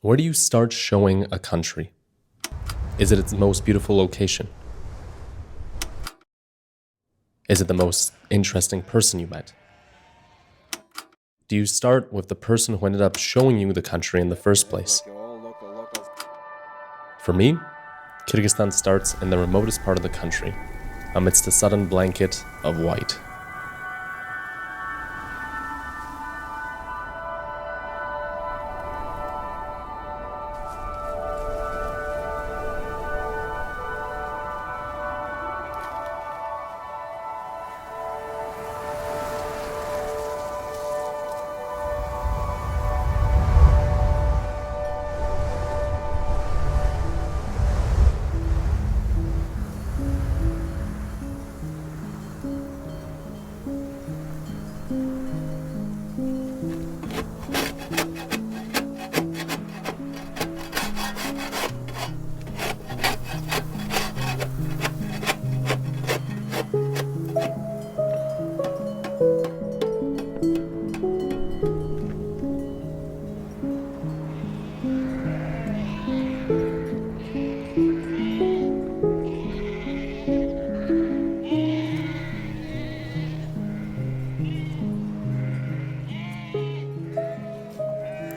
Where do you start showing a country? Is it its most beautiful location? Is it the most interesting person you met? Do you start with the person who ended up showing you the country in the first place? For me, Kyrgyzstan starts in the remotest part of the country, amidst a sudden blanket of white.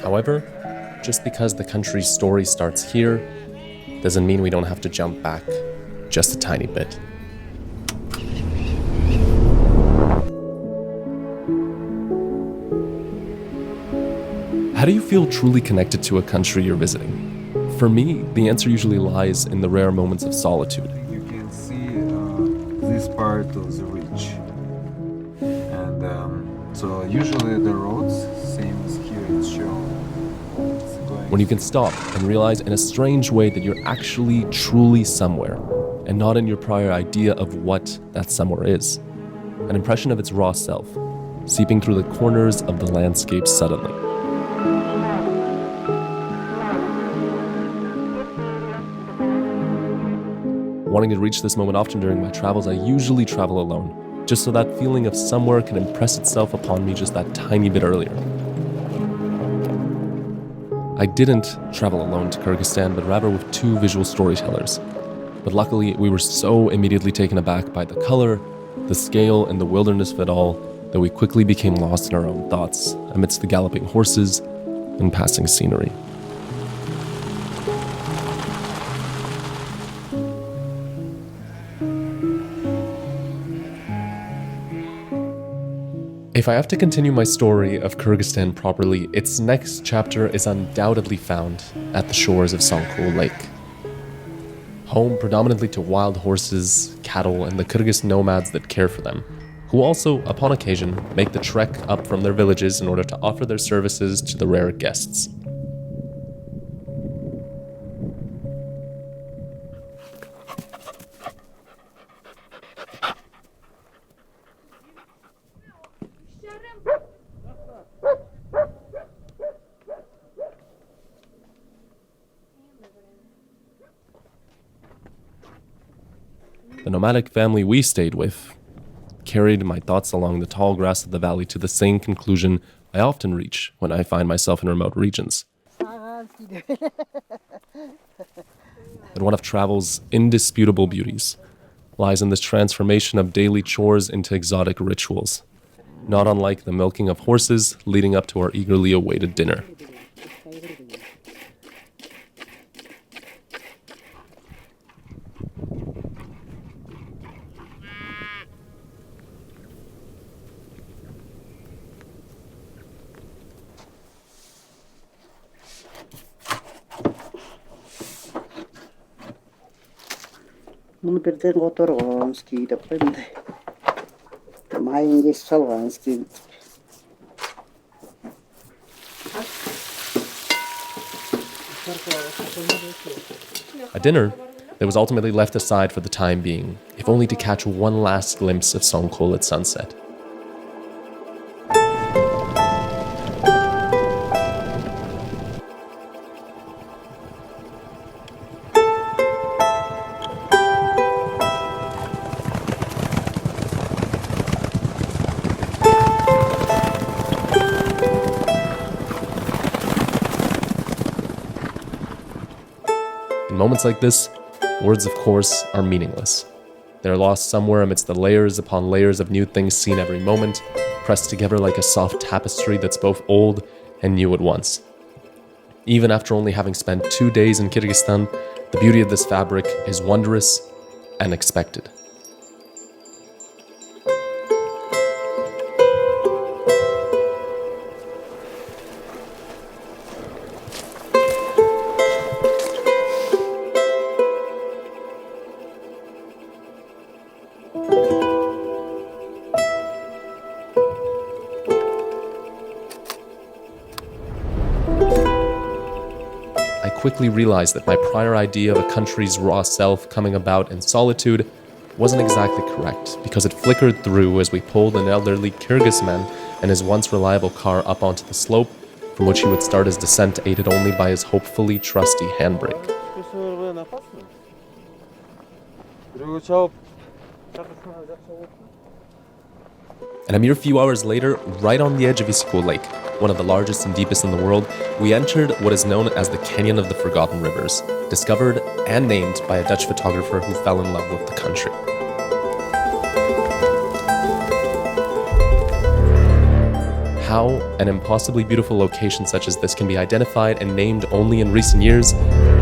However, just because the country's story starts here, doesn't mean we don't have to jump back just a tiny bit. How do you feel truly connected to a country you're visiting? For me, the answer usually lies in the rare moments of solitude. You can see this part of the ridge, and so usually the roads, same as here it's shown. When you can stop and realize in a strange way that you're actually truly somewhere, and not in your prior idea of what that somewhere is. An impression of its raw self, seeping through the corners of the landscape suddenly. Wanting to reach this moment often during my travels, I usually travel alone, just so that feeling of somewhere can impress itself upon me just that tiny bit earlier. I didn't travel alone to Kyrgyzstan, but rather with two visual storytellers. But luckily, we were so immediately taken aback by the color, the scale, and the wilderness of it all that we quickly became lost in our own thoughts amidst the galloping horses and passing scenery. If I have to continue my story of Kyrgyzstan properly, its next chapter is undoubtedly found at the shores of Songkul Lake. Home predominantly to wild horses, cattle, and the Kyrgyz nomads that care for them, who also, upon occasion, make the trek up from their villages in order to offer their services to the rare guests. The nomadic family we stayed with carried my thoughts along the tall grass of the valley to the same conclusion I often reach when I find myself in remote regions. That one of travel's indisputable beauties lies in this transformation of daily chores into exotic rituals, not unlike the milking of horses leading up to our eagerly awaited dinner. Bunu birden Kotorgonski деп қоймындай. Майын кесіп салғанский. A dinner that was ultimately left aside for the time being, if only to catch one last glimpse of Songkul at sunset. In moments like this, words, of course, are meaningless. They're lost somewhere amidst the layers upon layers of new things seen every moment, pressed together like a soft tapestry that's both old and new at once. Even after only having spent 2 days in Kyrgyzstan, the beauty of this fabric is wondrous and expected. I quickly realized that my prior idea of a country's raw self coming about in solitude wasn't exactly correct, because it flickered through as we pulled an elderly Kyrgyz man and his once reliable car up onto the slope, from which he would start his descent aided only by his hopefully trusty handbrake. And a mere few hours later, right on the edge of Isikul Lake, one of the largest and deepest in the world, we entered what is known as the Canyon of the Forgotten Rivers, discovered and named by a Dutch photographer who fell in love with the country. How an impossibly beautiful location such as this can be identified and named only in recent years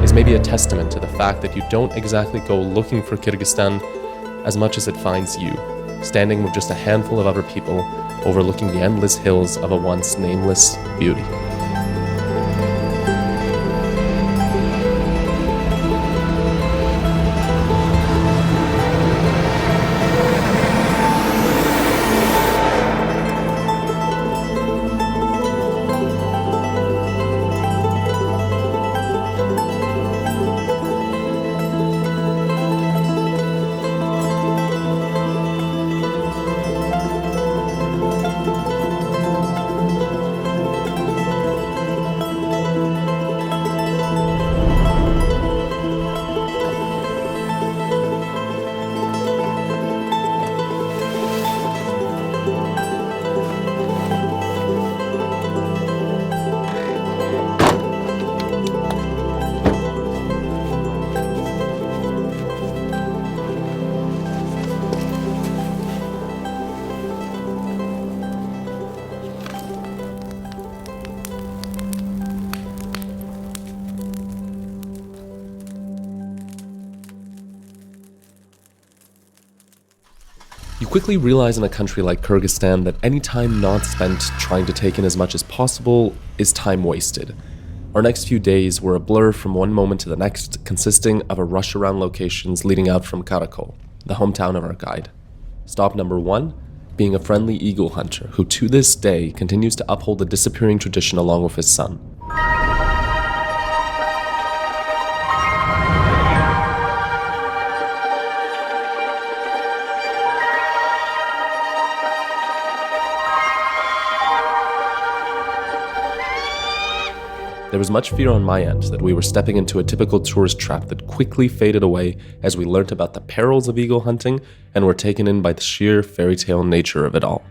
is maybe a testament to the fact that you don't exactly go looking for Kyrgyzstan as much as it finds you, standing with just a handful of other people overlooking the endless hills of a once nameless beauty. You quickly realize in a country like Kyrgyzstan that any time not spent trying to take in as much as possible is time wasted. Our next few days were a blur from one moment to the next, consisting of a rush around locations leading out from Karakol, the hometown of our guide. Stop number 1, being a friendly eagle hunter who to this day continues to uphold the disappearing tradition along with his son. There was much fear on my end that we were stepping into a typical tourist trap that quickly faded away as we learnt about the perils of eagle hunting and were taken in by the sheer fairy tale nature of it all.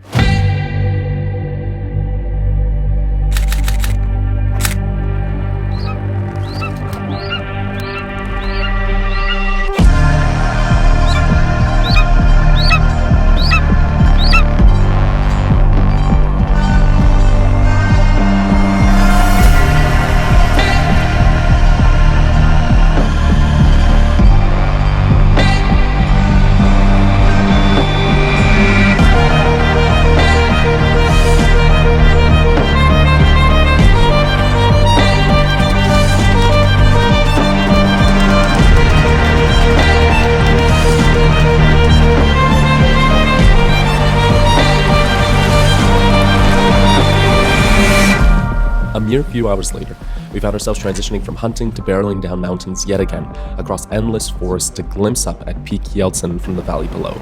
A mere few hours later, we found ourselves transitioning from hunting to barreling down mountains yet again, across endless forests to glimpse up at Peak Yeltsin from the valley below,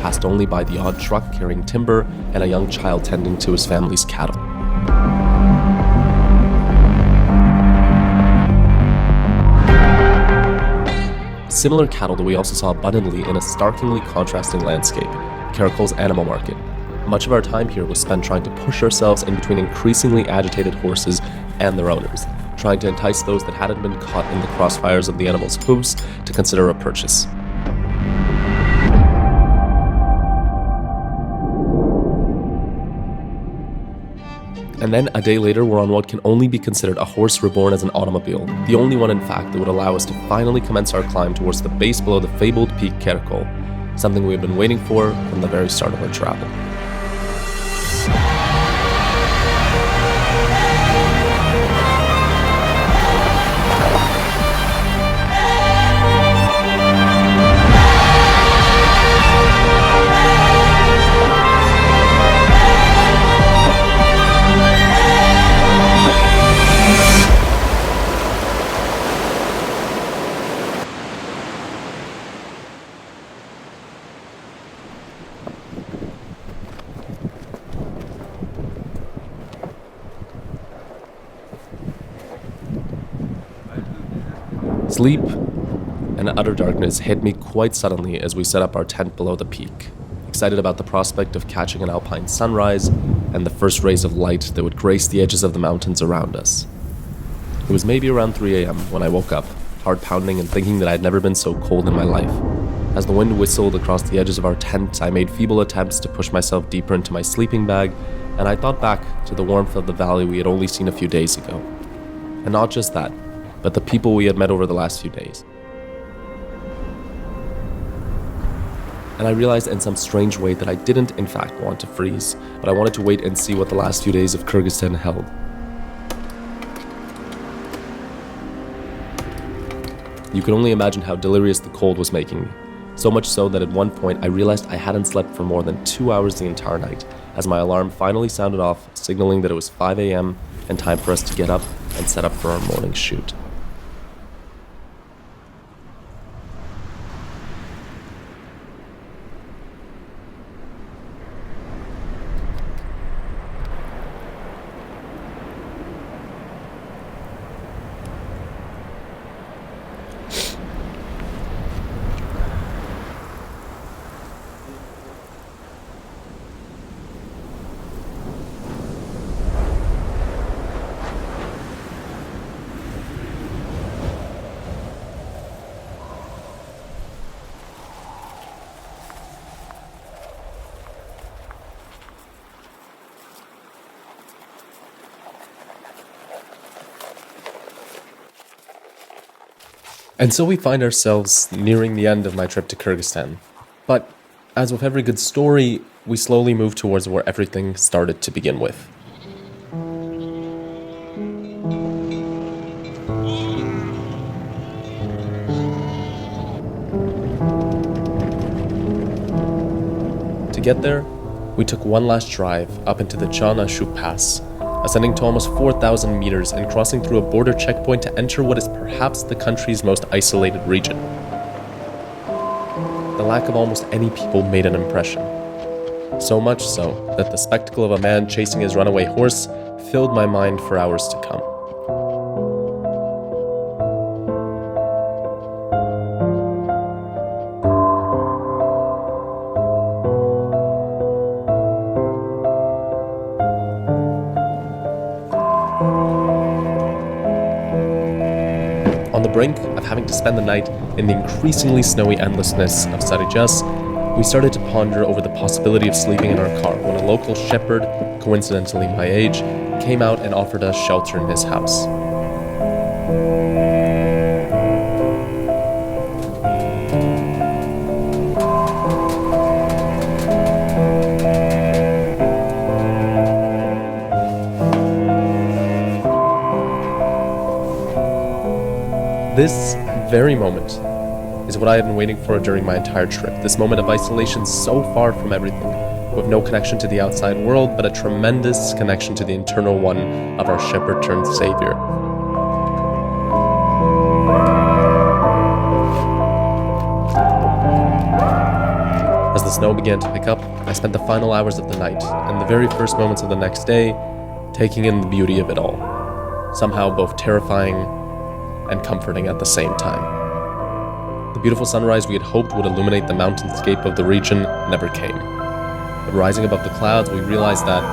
passed only by the odd truck carrying timber and a young child tending to his family's cattle. Similar cattle that we also saw abundantly in a starkly contrasting landscape, Karakol's animal market. Much of our time here was spent trying to push ourselves in between increasingly agitated horses and their owners, trying to entice those that hadn't been caught in the crossfires of the animal's hooves to consider a purchase. And then a day later, we're on what can only be considered a horse reborn as an automobile, the only one in fact that would allow us to finally commence our climb towards the base below the fabled peak Karakol, something we had been waiting for from the very start of our travel. Sleep and utter darkness hit me quite suddenly as we set up our tent below the peak, excited about the prospect of catching an alpine sunrise and the first rays of light that would grace the edges of the mountains around us. It was maybe around 3 a.m. when I woke up, heart pounding and thinking that I'd never been so cold in my life. As the wind whistled across the edges of our tent, I made feeble attempts to push myself deeper into my sleeping bag, and I thought back to the warmth of the valley we had only seen a few days ago. And not just that, but the people we had met over the last few days. And I realized in some strange way that I didn't in fact want to freeze, but I wanted to wait and see what the last few days of Kyrgyzstan held. You can only imagine how delirious the cold was making me, so much so that at one point I realized I hadn't slept for more than 2 hours the entire night, as my alarm finally sounded off, signaling that it was 5 a.m. and time for us to get up and set up for our morning shoot. And so we find ourselves nearing the end of my trip to Kyrgyzstan. But as with every good story, we slowly move towards where everything started to begin with. To get there, we took one last drive up into the Chana-Shu Pass, ascending to almost 4,000 meters and crossing through a border checkpoint to enter what is perhaps the country's most isolated region. The lack of almost any people made an impression. So much so that the spectacle of a man chasing his runaway horse filled my mind for hours to come. On the brink of having to spend the night in the increasingly snowy endlessness of Sarıcas, we started to ponder over the possibility of sleeping in our car when a local shepherd, coincidentally my age, came out and offered us shelter in his house. This very moment is what I had been waiting for during my entire trip. This moment of isolation so far from everything, with no connection to the outside world, but a tremendous connection to the internal one of our shepherd turned savior. As the snow began to pick up, I spent the final hours of the night and the very first moments of the next day taking in the beauty of it all, somehow both terrifying and comforting at the same time. The beautiful sunrise we had hoped would illuminate the mountainscape of the region never came. But rising above the clouds, we realized that,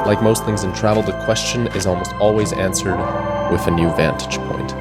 like most things in travel, the question is almost always answered with a new vantage point.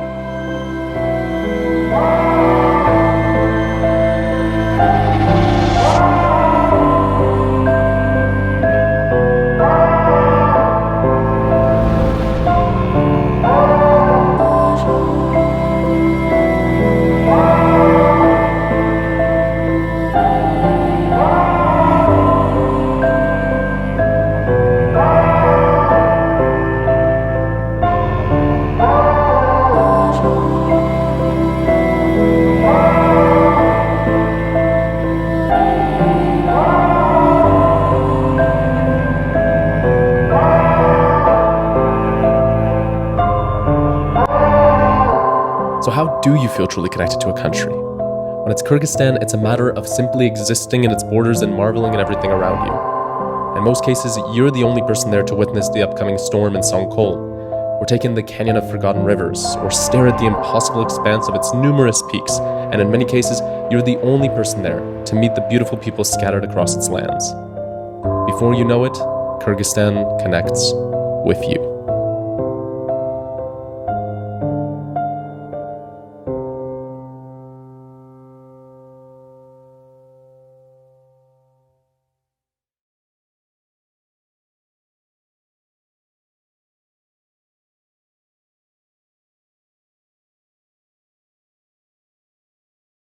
So how do you feel truly connected to a country? When it's Kyrgyzstan, it's a matter of simply existing in its borders and marveling at everything around you. In most cases, you're the only person there to witness the upcoming storm in Karakol, or take in the canyon of forgotten rivers, or stare at the impossible expanse of its numerous peaks, and in many cases, you're the only person there to meet the beautiful people scattered across its lands. Before you know it, Kyrgyzstan connects with you.